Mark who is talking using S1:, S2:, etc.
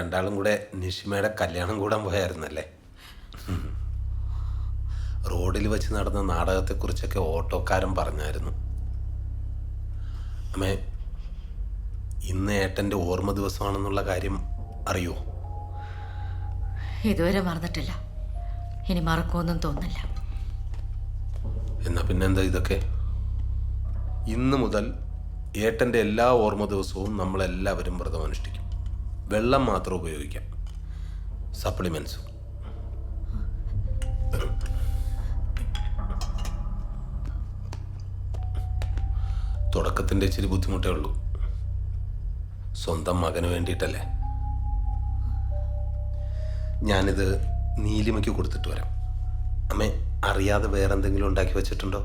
S1: രണ്ടാളും കൂടെ നിഷിമയുടെ കല്യാണം കൂടാൻ പോയായിരുന്നല്ലേ? റോഡിൽ വെച്ച് നടന്ന നാടകത്തെക്കുറിച്ചൊക്കെ ഓട്ടോക്കാരൻ പറഞ്ഞായിരുന്നു. അമ്മേ, ഇന്ന് ഏട്ടൻ്റെ ഓർമ്മ ദിവസമാണെന്നുള്ള കാര്യം അറിയോ?
S2: ഇതുവരെ മറന്നിട്ടില്ല. ഇനി മറക്കുമെന്നും തോന്നില്ല.
S1: എന്നാ പിന്നെന്താ ഇതൊക്കെ? ഇന്ന് മുതൽ ഏട്ടൻ്റെ എല്ലാ ഓർമ്മ ദിവസവും നമ്മളെല്ലാവരും വ്രതം അനുഷ്ഠിക്കും. വെള്ളം മാത്രം ഉപയോഗിക്കാം, സപ്ലിമെൻസും. തുടക്കത്തിൻ്റെ ഇച്ചിരി ബുദ്ധിമുട്ടേ ഉള്ളൂ. സ്വന്തം മകന് വേണ്ടിയിട്ടല്ലേ. ഞാനിത് നീലിമയ്ക്ക് കൊടുത്തിട്ട് വരാം. അമ്മേ, അറിയാതെ വേറെന്തെങ്കിലും ഉണ്ടാക്കി വെച്ചിട്ടുണ്ടോ?